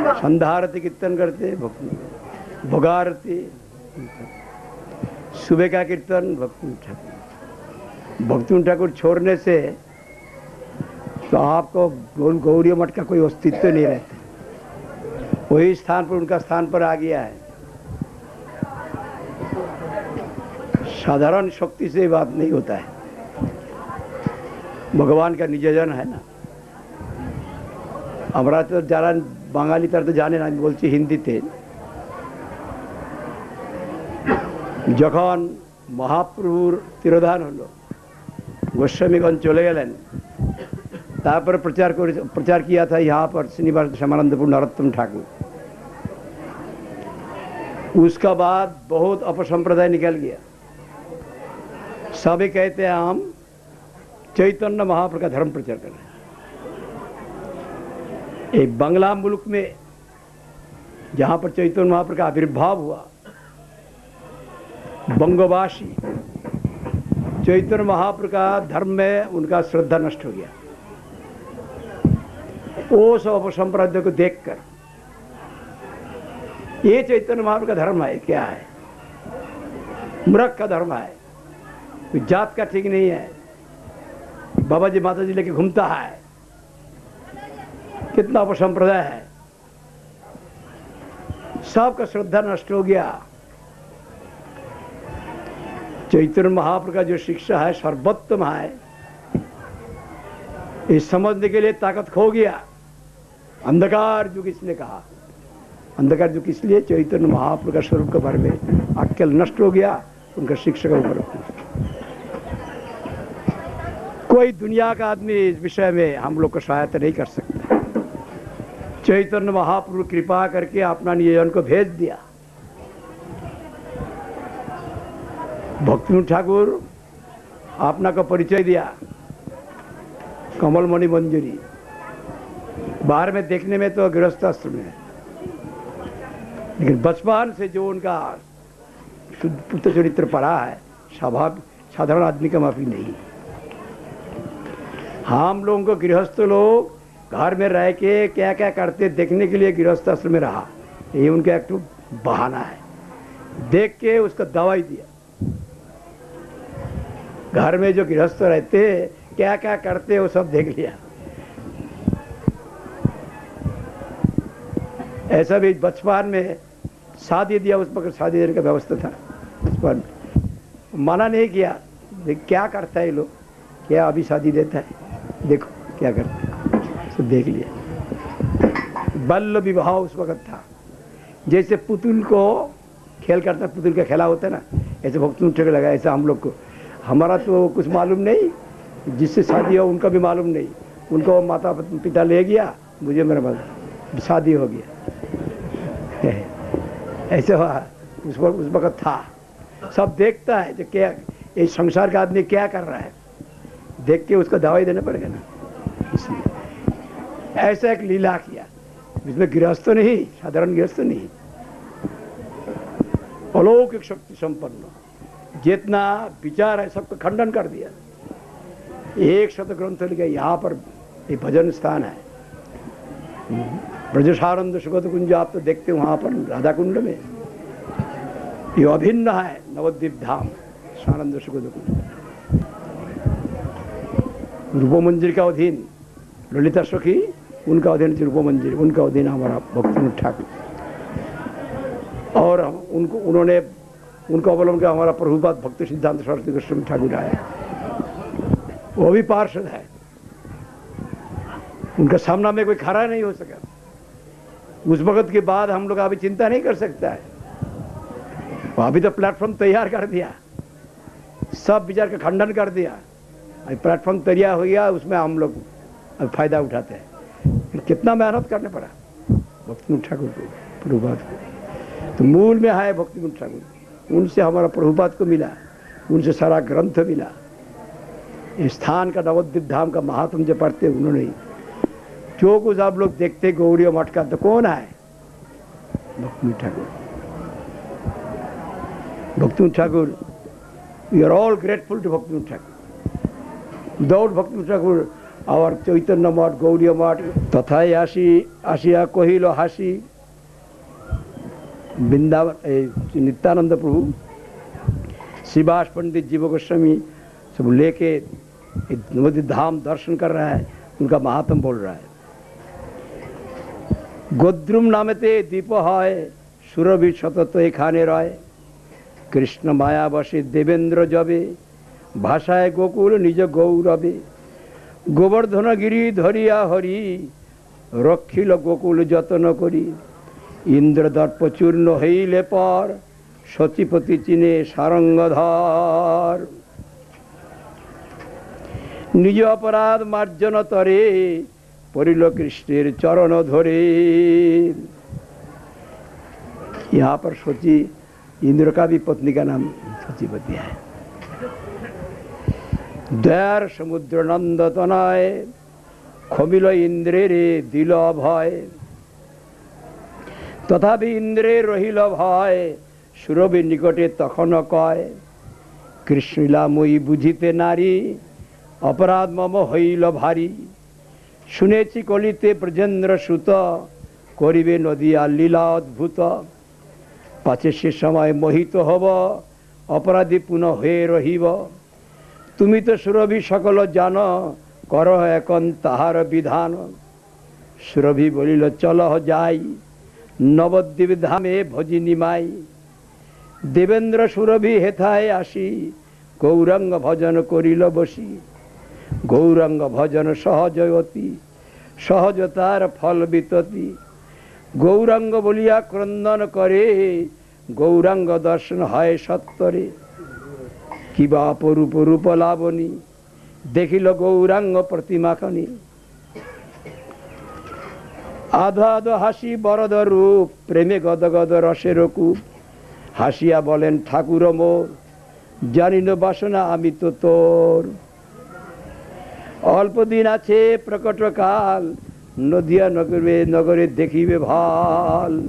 संध्या आरती कीर्तन करते, भोगा आरती, सुबह का कीर्तन भक्ति ठाकुर छोड़ने से तो आपको गौरी मठ का कोई अस्तित्व नहीं रहता। वही स्थान पर उनका स्थान पर आ गया है। साधारण शक्ति से बात नहीं होता है, भगवान का निजजन है ना। আমরা তো যারা বাঙালি তারা তো জানেন, আমি বলছি হিন্দিতে। যখন মহাপ্রভুর তিরোধান হলো, গোস্বাमीगण চলে গেলেন, তারপরে प्रचार किया था यहाँ पर श्रीनिवास श्यामानंदपुर नरोत्तम ठाकुर। उसका बाद बहुत अपसंप्रदाय निकल गया। सभी कहते हैं हम चैतन्य महाप्रभु का धर्म प्रचार कर रहे हैं। एक बांग्ला मुल्क में जहाँ पर चैतन्य महाप्रभु का आविर्भाव हुआ, बंगवासी चैतन्य महाप्रभु का धर्म में उनका श्रद्धा नष्ट हो गया। वो सब अपसंप्रदाय को देखकर ये चैतन्य महाप्रभु का धर्म है क्या है? मूर्ख का धर्म है, जात का ठीक नहीं है, बाबा जी माता जी लेके घूमता है, कितना अपसंप्रदाय है। सबका श्रद्धा नष्ट हो गया। चैतन्य महाप्रभु का जो शिक्षा है सर्वोत्तम है, इस समझने के लिए ताकत खो गया। अंधकार युग इसलिए कहा, अंधकार युग इसलिए चैतन्य महाप्रभु का स्वरूप के बारे में अक्ल नष्ट हो गया, उनका शिक्षा का ऊपर। कोई दुनिया का आदमी इस विषय में हम लोग को सहायता नहीं कर सकता। चैतन्य महाप्रभु कृपा करके अपना नियोजन को भेज दिया। भक्ति ठाकुर अपना का परिचय दिया, कमलमणि मंजूरी। बाहर में देखने में तो गृहस्थ आश्रम है, लेकिन बचपन से जो उनका शुद्ध पुत्र चरित्र पढ़ा है, स्वभाव साधारण आदमी का माफी नहीं। हम लोगों को गृहस्थ लोग घर में रह के क्या क्या करते देखने के लिए गृहस्थ आश्रम में रहा, ये उनका एक बहाना है। देख के उसका दवाई दिया। घर में जो गृहस्थ रहते क्या क्या करते वो सब देख लिया। ऐसा भी बचपन में शादी दिया, उस पर शादी देने का व्यवस्था था बचपन में, मना नहीं किया। क्या करता है ये लोग, क्या अभी शादी देता है, देखो क्या करता है, तो देख लिया। बाल्य विवाह उस वक्त था। जैसे पुतुल को खेल करता, पुतुल का खेला होता है ना, ऐसे भक्तों ठेके लगा। ऐसा हम लोग को, हमारा तो कुछ मालूम नहीं, जिससे शादी हो उनका भी मालूम नहीं। उनको माता पिता ले गया, मुझे मेरा मालूम, शादी हो गया। ऐसे हुआ उस वक्त था। सब देखता है जो क्या ये संसार का आदमी क्या कर रहा है, देख के उसको दवाई देना पड़ेगा ना। इसलिए ऐसा एक लीला किया, इसमें गृहस्थ नहीं, साधारण गृहस्थ नहीं, अलौकिक शक्ति संपन्न, जितना विचार है सबका खंडन कर दिया। एक शत ग्रंथ लिखे। यहाँ पर ये भजन स्थान है, ब्रजसानंद सुगत कुंज, आप तो देखते हो वहाँ पर राधा कुंड में। ये अभिन्न है नवद्वीप धाम, सानंद सुगत कुंज। रूप मंदिर का अधीन ललिता सखी, उनका अधीन रूप मंदिर, उनका अधीन हमारा भक्ति ठाकुर। और उनको उन्होंने उनको अवलंबन किया हमारा प्रभुपाद भक्ति सिद्धांत सरस्वती गोस्वामी ठाकुर आया, वो भी पार्षद है। उनका सामना में कोई खड़ा नहीं हो सका। उस वक्त के बाद हम लोग अभी चिंता नहीं कर सकता है। अभी तो प्लेटफॉर्म तैयार कर दिया, सब विचार का खंडन कर दिया। अभी प्लेटफॉर्म तैयार हो गया, उसमें हम लोग अब फायदा उठाते हैं। कितना मेहनत करने पड़ा भक्ति ठाकुर को, प्रभुपाद को। तो मूल में है भक्ति ठाकुर, उनसे हमारा प्रभुपाद को मिला, उनसे सारा ग्रंथ मिला। इस स्थान का नवद्वीप धाम का महात्म जो पढ़ते उन्होंने, जो कुछ आप लोग देखते गौरी मठ का, तो कौन है? Bhakti Thakur. Bhakti Thakur, we are all grateful to Bhakti Thakur. Without भक्ति ठाकुर और चैतन्य मठ गौड़ीय मठ तथाई आसिया कहिल हासी वृंदावन नित्यानंद प्रभु श्रीवास पंडित जीव गोस्वामी सब लेके नवद्वीप धाम दर्शन कर रहा है, उनका महात्म बोल रहा है। गोद्रुम नामते दीप है सुरभि सतत एखाने रहे कृष्ण माया बसे देवेंद्र जबे भाषाय गोकुल निज गौरवे गोवर्धन गिरी धरिया हरि रक्षिल गोकुल जतन करी इंद्र दर्प चूर्ण हईले पर सचिपति चिने सारंगधर निज अपराध मार्जन तरे परिल कृष्णेर चरण धरे। यहाँ पर सोची इंद्र का भी पत्नी का नाम सचिपति है। दयार समुद्र नंद तनय खमिल इंद्रे रे दिल भय तथापि इंद्रे रहिल भय सुरभि निकटे तखन कय कृष्णीला मोई बुझिते नारी अपराध मम हईल भारी शुनेछि कलिते ब्रजेन्द्र सुत करिबे नदिया लीला अद्भुत पाछे से समय मोहित हब अपराधी पुनः हये रहिब तुमी तो सुरभि सकल जान कर एकन ताहार विधान सुरभि बोलिल चल जाई नवद्वीप धामे भजी निमाई देवेंद्र सुरभि हेथाए आसी गौरंग भजन करिल बसी गौरंग भजन सहजयती सहजतार फल बितती गौरंग बोलिया क्रंदन करे गौरंग दर्शन है सत्तरे किबा अपरूप रूप लावनी देखिल गौरांग प्रतिमा खनि आधो आधो हासि बरद रूप प्रेमे गद गद रसेर कूप हासिया बोलेन ठाकुर मोर जानिन बासना आमी तो तोर अल्प दिन आछे प्रकट काल नदिया नगरे नगरे देखिबे भाल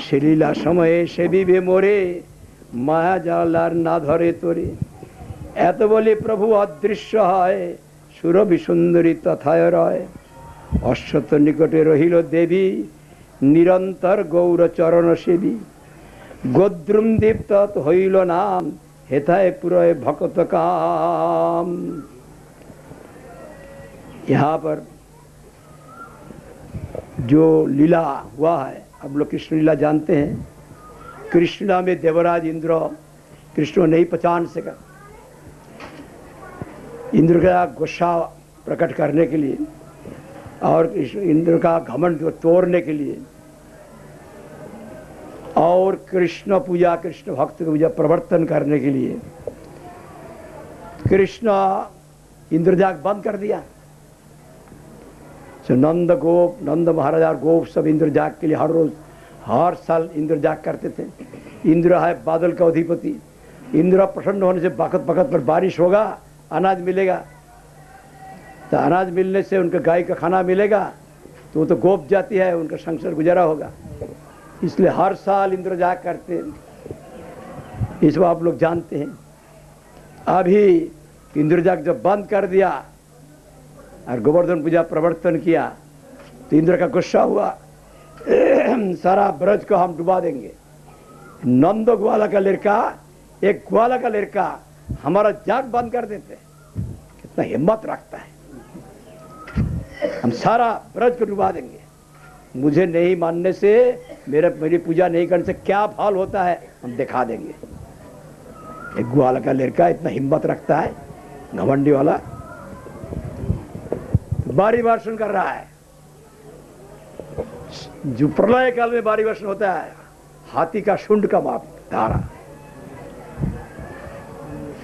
शीला समय सेविबे मोरे माया जालार ना धरे तोरे एत बोले प्रभु अदृश्य है सुरभि सुंदरी तथाय रय अश्वत्थ निकटे रहिल देवी निरंतर गौर चरण सेवी गोद्रुम दीप्त हईल नाम हेताए पुरय भक्त काम। यहाँ पर जो लीला हुआ है अब लोग कृष्ण लीला जानते हैं। कृष्ण लीला में देवराज इंद्र कृष्ण नहीं पहचान सका इंद्र का गुस्सा प्रकट करने के लिए और इंद्र का घमंड तोड़ने के लिए और कृष्ण पूजा कृष्ण भक्त की पूजा प्रवर्तन करने के लिए कृष्ण इंद्रजाग बंद कर दिया। तो नंद गोप नंद महाराज और गोप सब इंद्रजाग के लिए हर रोज हर साल इंद्रजाग करते थे। इंद्र है बादल का अधिपति। इंद्र प्रसन्न होने से वक्त वक्त पर बारिश होगा, अनाज मिलेगा, तो अनाज मिलने से उनका गाय का खाना मिलेगा, तो वो तो गोप जाती है, उनका संसार गुजारा होगा। इसलिए हर साल इंद्रजाग करते हैं, इसको आप लोग जानते हैं। अभी इंद्रजाग जब बंद कर दिया और गोवर्धन पूजा प्रवर्तन किया तो इंद्र का गुस्सा हुआ, सारा ब्रज को हम डुबा देंगे। नंद ग्वाला का लड़का, एक ग्वाला का लड़का हमारा जाग बंद कर देते, कितना हिम्मत रखता है, हम सारा ब्रज को डुबा देंगे। मुझे नहीं मानने से, मेरी पूजा नहीं करने से क्या फल होता है हम दिखा देंगे। एक ग्वाला का लड़का इतना हिम्मत रखता है, घमंडी वाला, भारी वर्षण कर रहा है। जो प्रलय काल में भारी वर्षण होता है, हाथी का शुंड का माप धारा,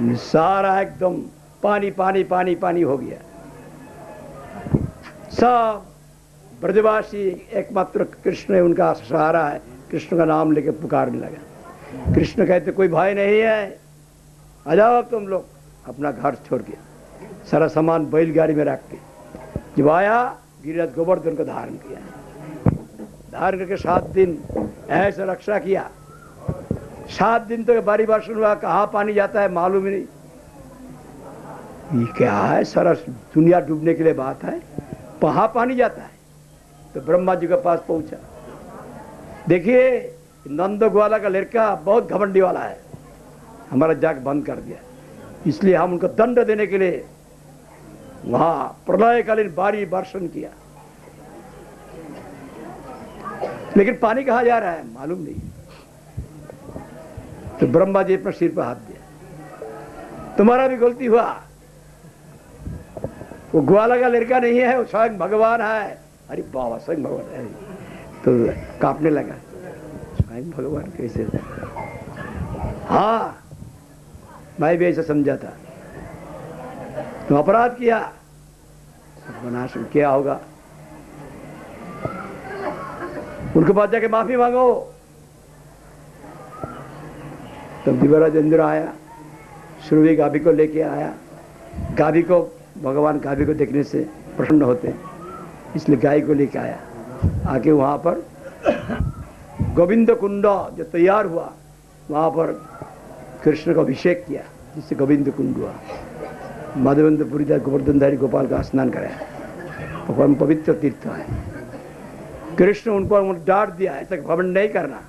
सारा एकदम पानी पानी पानी पानी हो गया। सब ब्रजवासी एकमात्र कृष्ण है, उनका सहारा है। कृष्ण का नाम लेके पुकारने लगा। कृष्ण कहते कोई भाई नहीं है, आ जाओ तुम लोग अपना घर छोड़ के। सारा सामान बैलगाड़ी में रख के जब आया, गिरिराज गोवर्धन को धारण किया। धारण करके 7 दिन ऐसे रक्षा किया, 7 दिन तक भारी वर्षण हुआ, कहाँ पानी जाता है मालूम ही नहीं। ये क्या है, सारा दुनिया डूबने के लिए बात है, कहाँ पानी जाता है। तो ब्रह्मा जी के पास पहुंचा। देखिए नंद ग्वाला का लड़का बहुत घमंडी वाला है, हमारा जाग बंद कर दिया, इसलिए हम उनको दंड देने के लिए वहां प्रलयकालीन भारी वर्षण किया। लेकिन पानी कहाँ जा रहा है मालूम नहीं। तो ब्रह्मा जी अपने सिर पर हाथ दिया, तुम्हारा भी गलती हुआ, वो ग्वाला का लड़का नहीं है, वो स्वयं भगवान है। अरे बाबा स्वयं भगवान है। तो कांपने लगा, स्वयं भगवान कैसे? हाँ मैं भी ऐसा समझा था, तुम अपराध किया, सर्वनाश क्या होगा। उनके पास जाके माफी मांगो। तब दिव्यराज इंद्र आया, सुरभि गाभी को लेके आया। गाभी को भगवान गाभी को देखने से प्रसन्न होते, इसलिए गाय को लेके आया। आके वहां पर गोविंद कुंड जो तैयार हुआ, वहां पर कृष्ण का अभिषेक किया, जिससे गोविंद कुंड हुआ। माधवेंद्रपुरी गोवर्धनधारी गोपाल का स्नान कराया, भगवान पवित्र तीर्थ है। कृष्ण उनको डांट दिया, ऐसा घमंड नहीं करना,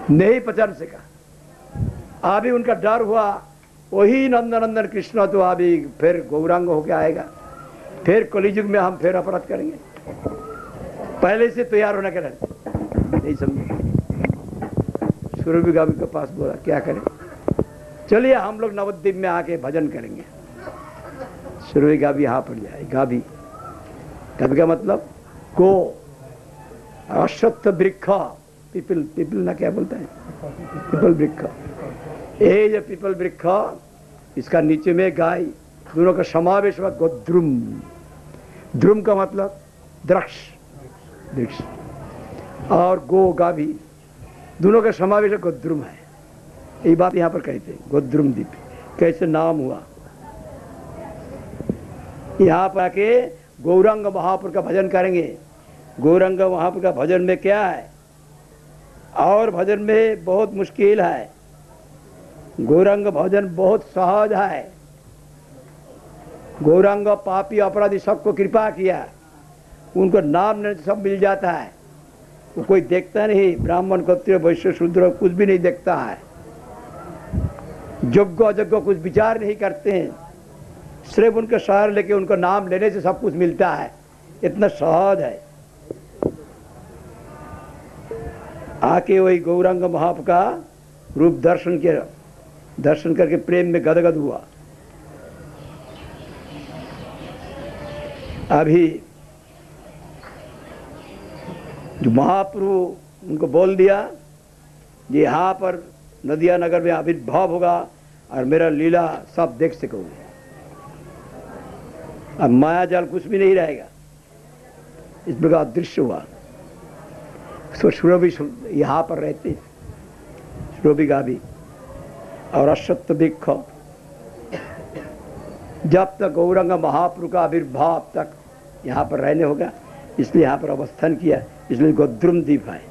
नहीं पहचान सका। अभी उनका डर हुआ, वही नंदनंदन कृष्ण तो अभी फिर गौरांग होके आएगा, फिर कलियुग में हम फिर अपराध करेंगे। पहले से तैयार होना कर नहीं समझे। सुरभि गाभी के पास बोला क्या करें, चलिए हम लोग नवद्वीप में आके भजन करेंगे। सुरभि गाभी यहाँ पर जाए। गाभी गाभी का मतलब गो, अश्वत्थ वृक्ष, पीपल, पीपल ना क्या बोलता है, पीपल वृक्ष। ये जो पीपल वृक्ष, इसका नीचे में गाय, दोनों का समावेश हुआ गोद्रुम। द्रुम का मतलब वृक्ष, वृक्ष, और गो गाभी, दोनों का समावेश गोद्रुम है। यही बात यहाँ पर कहते हैं, गोद्रुम द्वीप कैसे नाम हुआ। यहाँ पर आके गौरांग महापुर का भजन करेंगे। गौरांग महापुर का भजन में क्या है, और भजन में बहुत मुश्किल है। गौरांग भजन बहुत सहज है। गौरांग पापी अपराधी सबको कृपा किया, उनको नाम नहीं सब मिल जाता है। वो कोई देखता नहीं, ब्राह्मण क्षत्रिय वैश्य शूद्र कुछ भी नहीं देखता है। योग्य अयोग्य कुछ विचार नहीं करते हैं, सिर्फ उनके शहर लेके उनको नाम लेने से सब कुछ मिलता है, इतना सहज है। आके वही गौरांग महाप का रूप दर्शन करके प्रेम में गदगद हुआ। अभी जो महाप्रभु उनको बोल दिया, ये यहाँ पर नदिया नगर में आविर्भाव होगा और मेरा लीला सब देख सकोगे। अब माया जाल कुछ भी नहीं रहेगा, इस प्रकार दृश्य हुआ। सुरभि यहाँ पर रहते, सुरभि गाभी और अश्वत्थ वृक्ष, जब तक गौरांग महाप्रभु का आविर्भाव तक यहाँ पर रहने होगा, इसलिए यहाँ पर अवस्थान किया, इसलिए गोद्रुम द्वीप है।